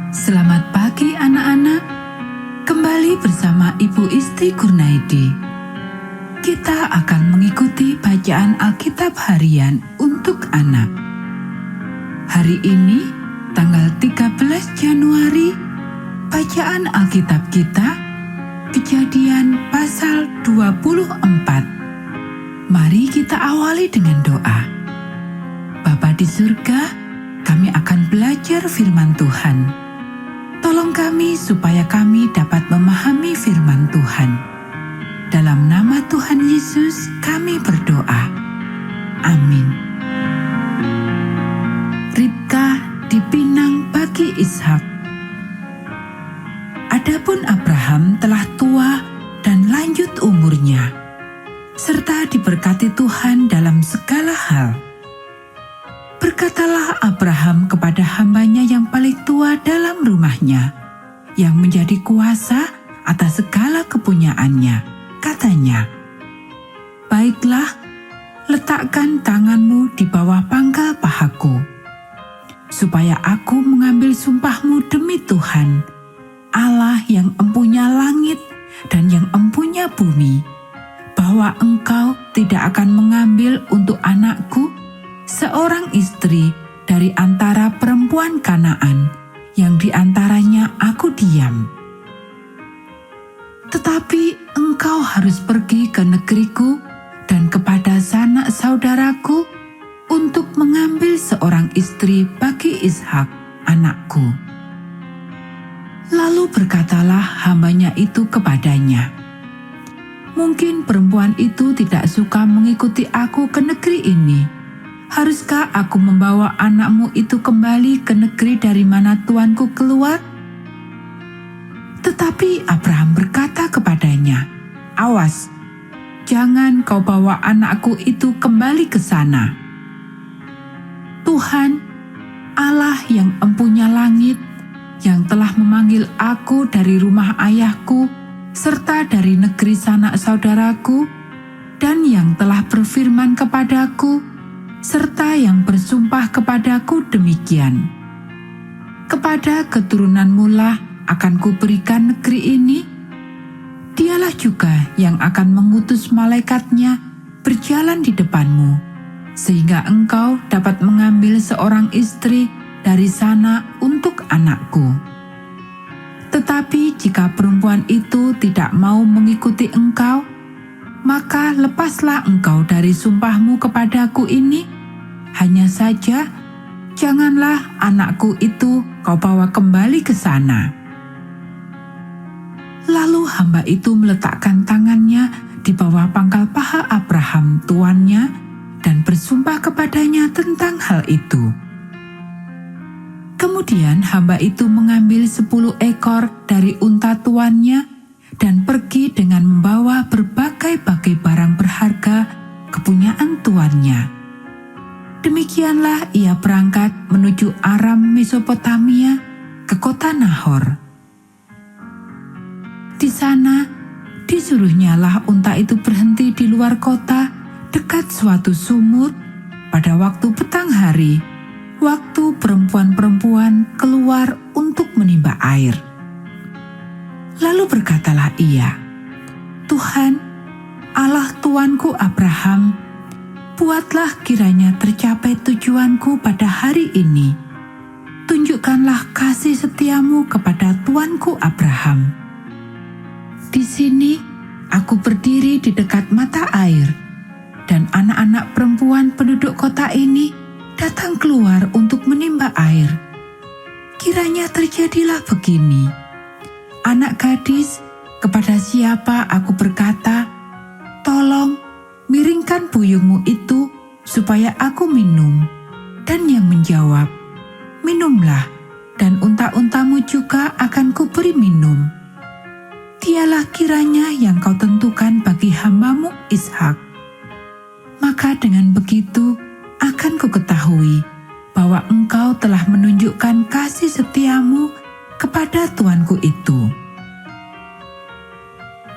Selamat pagi anak-anak, kembali bersama Ibu Isti Kurnaidi. Kita akan mengikuti bacaan Alkitab harian untuk anak. Hari ini, tanggal 13 Januari, bacaan Alkitab kita, Kejadian pasal 24. Mari kita awali dengan doa. Bapa di surga, kami akan belajar firman Tuhan. Tolong kami supaya kami dapat memahami firman Tuhan. Dalam nama Tuhan Yesus kami berdoa. Amin. Ribka dipinang bagi Ishak. Adapun Abraham telah tua dan lanjut umurnya, serta diberkati Tuhan dalam segala hal. Berkatalah Abraham kepada hambanya yang paling tua dalam rumahnya, yang menjadi kuasa atas segala kepunyaannya. Katanya, "Baiklah, letakkan tanganmu di bawah pangkal pahaku, supaya aku mengambil sumpahmu demi Tuhan, Allah yang empunya langit dan yang empunya bumi, bahwa engkau tidak akan mengambil untuk anakku seorang istri dari antara perempuan Kanaan yang di antaranya aku diam. Tetapi engkau harus pergi ke negeriku dan kepada sanak saudaraku untuk mengambil seorang istri bagi Ishak anakku." Lalu berkatalah hambanya itu kepadanya, "Mungkin perempuan itu tidak suka mengikuti aku ke negeri ini. Haruskah aku membawa anakmu itu kembali ke negeri dari mana tuanku keluar?" Tetapi Abraham berkata kepadanya, "Awas, jangan kau bawa anakku itu kembali ke sana. Tuhan, Allah yang empunya langit, yang telah memanggil aku dari rumah ayahku, serta dari negeri sanak saudaraku, dan yang telah berfirman kepadaku, serta yang bersumpah kepadaku demikian. Kepada keturunanmu lah akan kuberikan negeri ini. Dialah juga yang akan mengutus malaikatnya berjalan di depanmu, sehingga engkau dapat mengambil seorang istri dari sana untuk anakku. Tetapi jika perempuan itu tidak mau mengikuti engkau, maka lepaslah engkau dari sumpahmu kepadaku ini. Hanya saja, janganlah anakku itu kau bawa kembali ke sana." Lalu hamba itu meletakkan tangannya di bawah pangkal paha Abraham tuannya dan bersumpah kepadanya tentang hal itu. Kemudian hamba itu mengambil 10 ekor dari unta tuannya dan pergi dengan membawa berbagai-bagai barang berharga kepunyaan tuannya. Demikianlah ia berangkat menuju Aram Mesopotamia ke kota Nahor. Di sana disuruhnyalah unta itu berhenti di luar kota dekat suatu sumur pada waktu petang hari, waktu perempuan-perempuan keluar untuk menimba air. Lalu berkatalah ia, "Tuhan, Allah tuanku Abraham, buatlah kiranya tercapai tujuanku pada hari ini. Tunjukkanlah kasih setiamu kepada tuanku Abraham. Di sini aku berdiri di dekat mata air, dan anak-anak perempuan penduduk kota ini datang keluar untuk menimba air. Kiranya terjadilah begini. Anak gadis, kepada siapa aku berkata, 'Tolong, miringkan buyungmu itu supaya aku minum,' dan yang menjawab, 'Minumlah, dan unta-untamu juga akan kuberi minum.' Dialah kiranya yang kau tentukan bagi hambamu Ishak. Maka dengan begitu akan kuketahui bahwa engkau telah menunjukkan kasih setiamu kepada tuanku itu."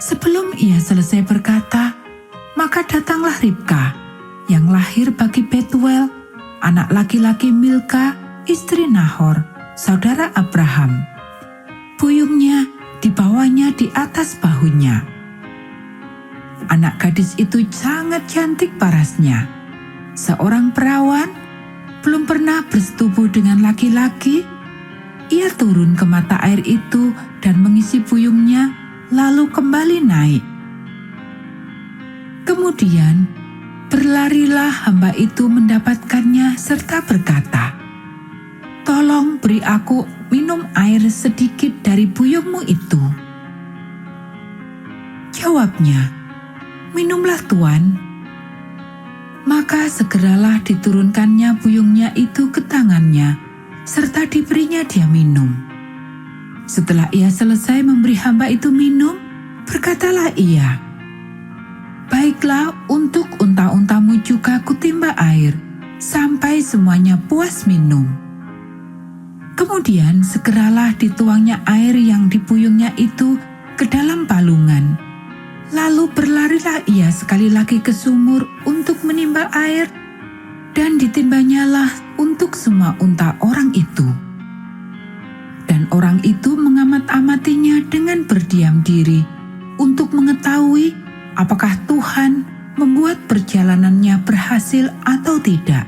Sebelum ia selesai berkata, maka datanglah Ribka, yang lahir bagi Betuel, anak laki-laki Milka, istri Nahor, saudara Abraham. Buyungnya dibawanya di atas bahunya. Anak gadis itu sangat cantik parasnya. Seorang perawan, belum pernah bersetubuh dengan laki-laki. Ia turun ke mata air itu dan mengisi buyungnya, lalu kembali naik. Kemudian berlarilah hamba itu mendapatkannya serta berkata, "Tolong beri aku minum air sedikit dari buyungmu itu." Jawabnya, "Minumlah Tuan." Maka segeralah diturunkannya buyungnya itu ke tangannya, serta diberinya dia minum. Setelah ia selesai memberi hamba itu minum, berkatalah ia, "Baiklah, untuk unta-untamu juga kutimba air, sampai semuanya puas minum." Kemudian segeralah dituangnya air yang di buyungnya itu ke dalam palungan. Lalu berlarilah ia sekali lagi ke sumur untuk menimba air, dan ditimbanyalah untuk semua unta orang itu. Dan orang itu mengamat-amatinya dengan berdiam diri untuk mengetahui apakah Tuhan membuat perjalanannya berhasil atau tidak.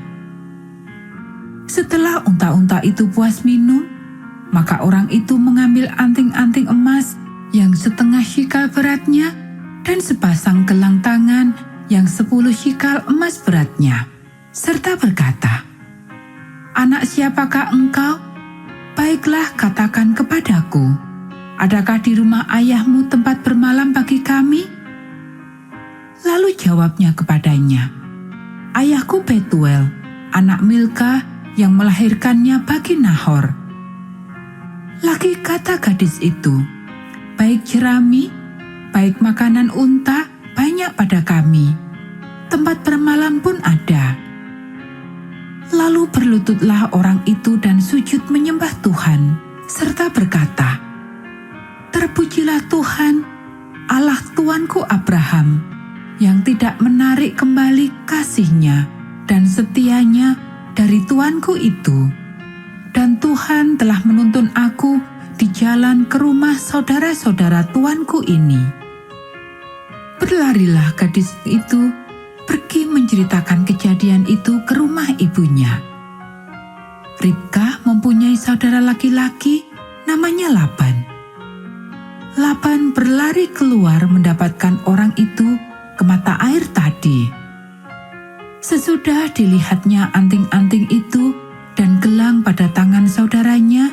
Setelah unta-unta itu puas minum, maka orang itu mengambil anting-anting emas yang setengah shikal beratnya dan sepasang gelang tangan yang 10 shikal emas beratnya, serta berkata, "Anak siapakah engkau? Baiklah, katakan kepadaku, adakah di rumah ayahmu tempat bermalam bagi kami?" Lalu jawabnya kepadanya, "Ayahku Betuel, anak Milka yang melahirkannya bagi Nahor." Lagi kata gadis itu, "Baik jerami, baik makanan unta banyak pada kami, tempat bermalam pun ada." Lalu berlututlah orang itu dan sujud menyembah Tuhan, serta berkata, "Terpujilah Tuhan, Allah Tuanku Abraham, yang tidak menarik kembali kasih-Nya dan setianya dari tuanku itu. Dan Tuhan telah menuntun aku di jalan ke rumah saudara-saudara tuanku ini." Berlarilah gadis itu pergi menceritakan kejadian itu ke rumah ibunya. Ribka mempunyai saudara laki-laki namanya Laban. Laban berlari keluar mendapatkan orang itu ke mata air tadi. Sesudah dilihatnya anting-anting itu dan gelang pada tangan saudaranya,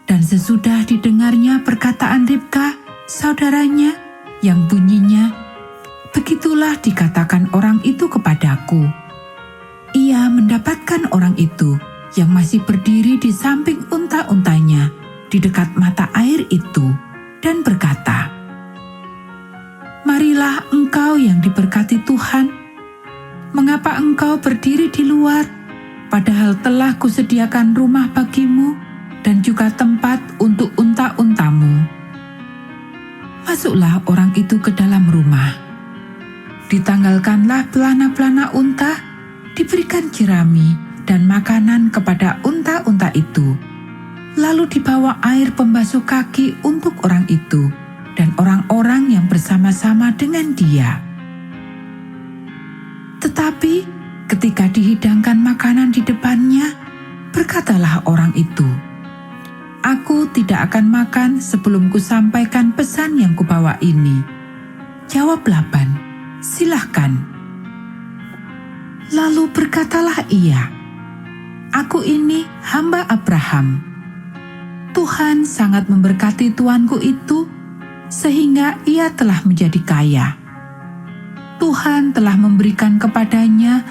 dan sesudah didengarnya perkataan Ribka, saudaranya, yang bunyinya, "Begitulah dikatakan orang itu kepadaku." Ia mendapatkan orang itu yang masih berdiri di samping unta-untanya di dekat mata air itu dan berkata, "Marilah engkau yang diberkati Tuhan, mengapa engkau berdiri di luar, padahal telah kusediakan rumah bagimu dan juga tempat untuk unta-untamu?" Masuklah orang itu ke dalam rumah. Ditanggalkanlah pelana-pelana unta, diberikan jerami dan makanan kepada unta-unta itu. Lalu dibawa air pembasuh kaki untuk orang itu dan orang-orang yang bersama-sama dengan dia. Tetapi ketika dihidangkan makanan di depannya, berkatalah orang itu, "Aku tidak akan makan sebelum kusampaikan pesan yang kubawa ini." Jawab Laban, "Silahkan." Lalu berkatalah ia, "Aku ini hamba Abraham. Tuhan sangat memberkati tuanku itu, sehingga ia telah menjadi kaya. Tuhan telah memberikan kepadanya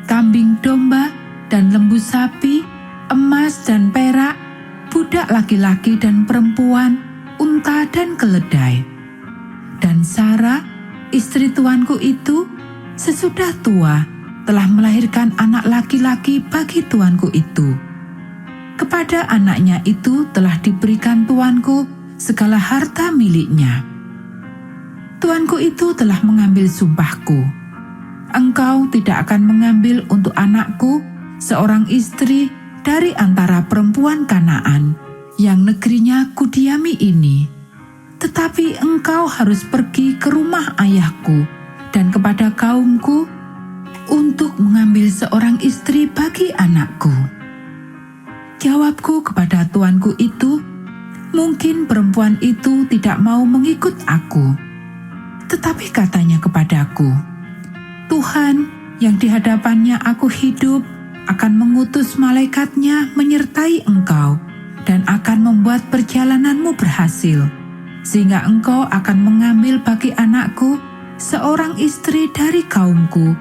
kambing domba dan lembu sapi, emas dan perak, budak laki-laki dan perempuan, unta dan keledai. Dan Sarah, istri tuanku itu, sesudah tua, telah melahirkan anak laki-laki bagi tuanku itu. Kepada anaknya itu telah diberikan tuanku segala harta miliknya. Tuanku itu telah mengambil sumpahku. Engkau tidak akan mengambil untuk anakku seorang istri dari antara perempuan Kanaan yang negerinya kudiami ini. Tetapi engkau harus pergi ke rumah ayahku dan kepada kaumku untuk mengambil seorang istri bagi anakku." Jawabku kepada tuanku itu, "Mungkin perempuan itu tidak mau mengikut aku." Tetapi katanya kepadaku, "Tuhan yang di hadapannya aku hidup akan mengutus malaikatnya menyertai engkau dan akan membuat perjalananmu berhasil, sehingga engkau akan mengambil bagi anakku seorang istri dari kaumku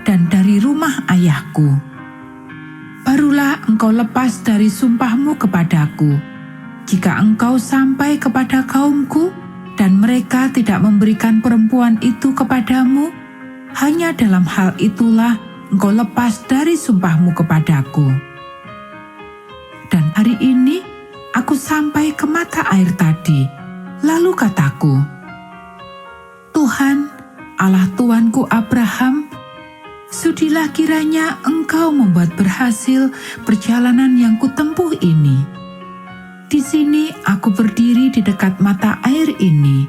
dan dari rumah ayahku. Barulah engkau lepas dari sumpahmu kepadaku. Jika engkau sampai kepada kaumku dan mereka tidak memberikan perempuan itu kepadamu, hanya dalam hal itulah engkau lepas dari sumpahmu kepadaku. Dan hari ini aku sampai ke mata air tadi, lalu kataku, Tuhan, Allah tuanku Abraham, sudilah kiranya engkau membuat berhasil perjalanan yang kutempuh ini. Di sini aku berdiri di dekat mata air ini.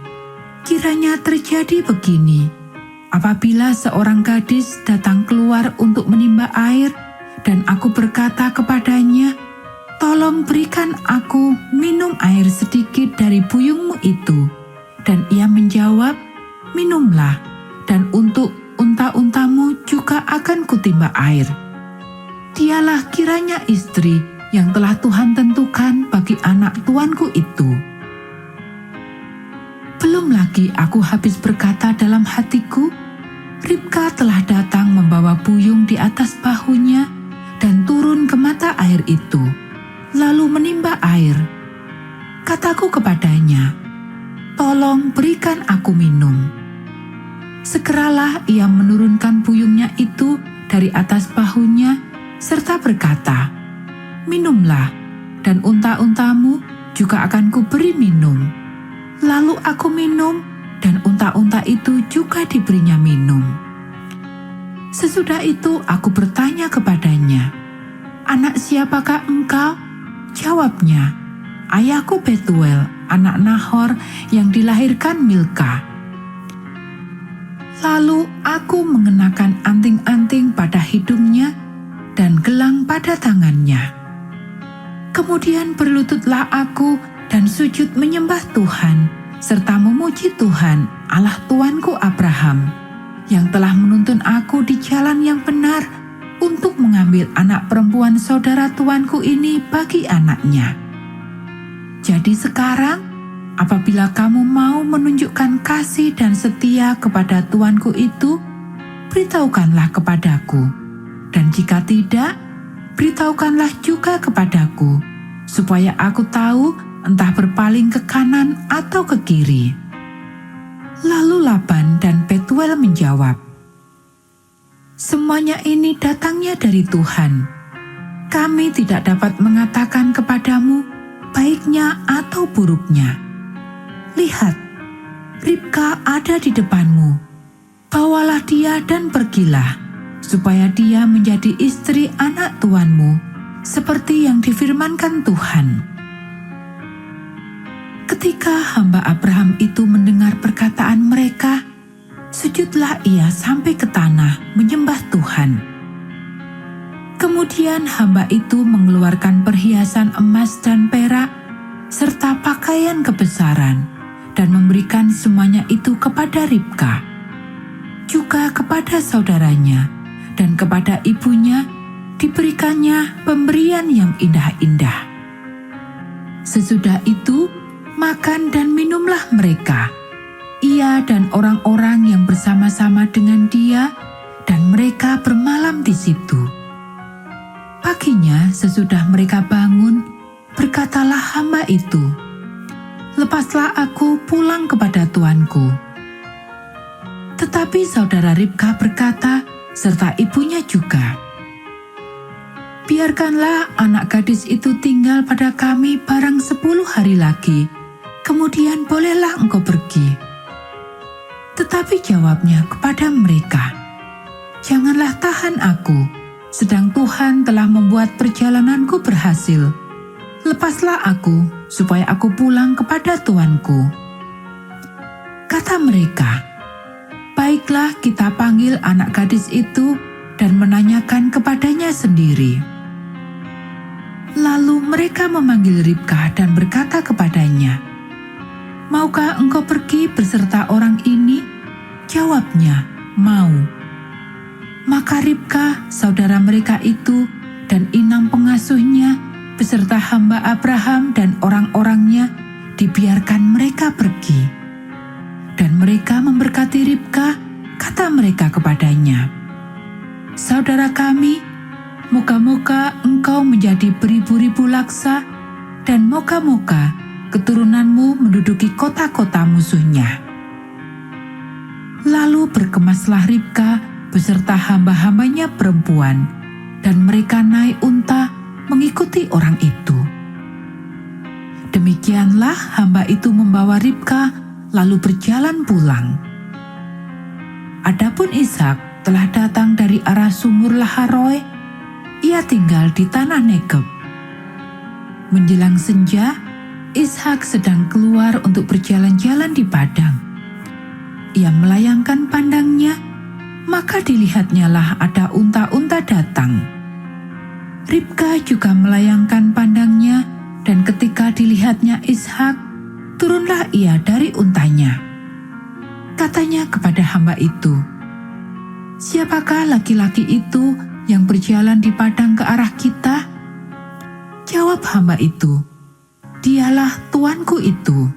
Kiranya terjadi begini. Apabila seorang gadis datang keluar untuk menimba air, dan aku berkata kepadanya, "Tolong berikan aku minum air sedikit dari buyungmu itu." Dan ia menjawab, "Minumlah, dan untuk unta-untamu juga akan kutimba air." Dialah kiranya istri yang telah Tuhan tentukan bagi anak tuanku itu. Belum lagi aku habis berkata dalam hatiku, Ribka telah datang membawa buyung di atas bahunya dan turun ke mata air itu, lalu menimba air. Kataku kepadanya, "Tolong berikan aku minum." Segeralah ia menurunkan buyungnya itu dari atas bahunya serta berkata, "Minumlah, dan unta-untamu juga akan kuberi minum." Lalu aku minum, dan unta-unta itu juga diberinya minum. Sesudah itu aku bertanya kepadanya, "Anak siapakah engkau?" Jawabnya, "Ayahku Betuel, anak Nahor yang dilahirkan Milka." Lalu aku mengenakan anting-anting pada hidungnya dan gelang pada tangannya. Kemudian berlututlah aku dan sujud menyembah Tuhan, serta memuji Tuhan, Allah tuanku Abraham, yang telah menuntun aku di jalan yang benar untuk mengambil anak perempuan saudara tuanku ini bagi anaknya. Jadi sekarang, apabila kamu mau menunjukkan kasih dan setia kepada tuanku itu, beritahukanlah kepadaku, dan jika tidak, beritahukanlah juga kepadaku, supaya aku tahu entah berpaling ke kanan atau ke kiri." Lalu Laban dan Betuel menjawab, "Semuanya ini datangnya dari Tuhan. Kami tidak dapat mengatakan kepadamu baiknya atau buruknya. Lihat, Ribka ada di depanmu. Bawalah dia dan pergilah, supaya dia menjadi istri anak tuanmu, seperti yang difirmankan Tuhan." Ketika hamba Abraham itu mendengar perkataan mereka, sujudlah ia sampai ke tanah menyembah Tuhan. Kemudian hamba itu mengeluarkan perhiasan emas dan perak, serta pakaian kebesaran, dan memberikan semuanya itu kepada Ribka, juga kepada saudaranya, dan kepada ibunya diberikannya pemberian yang indah-indah. Sesudah itu, makan dan minumlah mereka, ia dan orang-orang yang bersama-sama dengan dia, dan mereka bermalam di situ. Paginya sesudah mereka bangun, berkatalah hamba itu, "Lepaslah aku pulang kepada tuanku." Tetapi saudara Ribka berkata, serta ibunya juga, "Biarkanlah anak gadis itu tinggal pada kami barang 10 hari lagi, kemudian bolehlah engkau pergi." Tetapi jawabnya kepada mereka, "Janganlah tahan aku, sedang Tuhan telah membuat perjalananku berhasil. Lepaslah aku, supaya aku pulang kepada tuanku." Kata mereka, "Baiklah, kita panggil anak gadis itu dan menanyakan kepadanya sendiri." Lalu mereka memanggil Ribka dan berkata kepadanya, "Maukah engkau pergi beserta orang ini?" Jawabnya, "Mau." Maka Ribka, saudara mereka itu, dan inang pengasuhnya, beserta hamba Abraham dan orang-orangnya, dibiarkan mereka pergi. Dan mereka memberkati Ribka, kata mereka kepadanya, "Saudara kami, moga-moga engkau menjadi beribu-ribu laksa, dan moga-moga keturunanmu menduduki kota-kota musuhnya." Lalu berkemaslah Ribka beserta hamba-hambanya perempuan, dan mereka naik unta mengikuti orang itu. Demikianlah hamba itu membawa Ribka lalu berjalan pulang. Adapun Ishak telah datang dari arah sumur Laharoi. Ia tinggal di tanah Negeb. Menjelang senja, Ishak sedang keluar untuk berjalan-jalan di padang. Ia melayangkan pandangnya, maka dilihatnyalah ada unta-unta datang. Ribka juga melayangkan pandangnya, dan ketika dilihatnya Ishak, turunlah ia dari untanya. Katanya kepada hamba itu, "Siapakah laki-laki itu yang berjalan di padang ke arah kita?" Jawab hamba itu, "Dialah tuanku itu."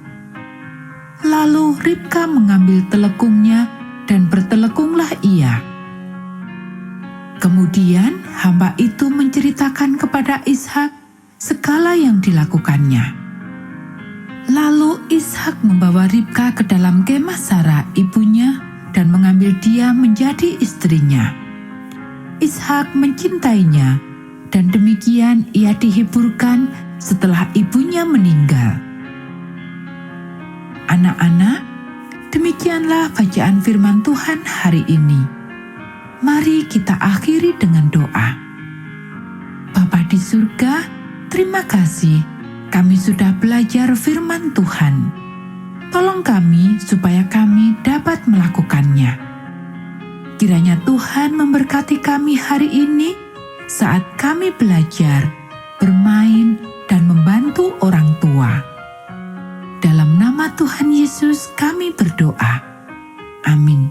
Lalu Ribka mengambil telekungnya dan bertelekunglah ia. Kemudian hamba itu menceritakan kepada Ishak segala yang dilakukannya. Lalu Ishak membawa Ribka ke dalam kemah Sarah ibunya dan mengambil dia menjadi istrinya. Ishak mencintainya, dan demikian ia dihiburkan setelah ibunya meninggal. Anak-anak, demikianlah bacaan firman Tuhan hari ini. Mari kita akhiri dengan doa. Bapa di surga, terima kasih kami sudah belajar firman Tuhan. Tolong kami supaya kami dapat melakukannya. Kiranya Tuhan memberkati kami hari ini saat kami belajar, bermain, dan membantu orang tua. Dalam nama Tuhan Yesus kami berdoa. Amin.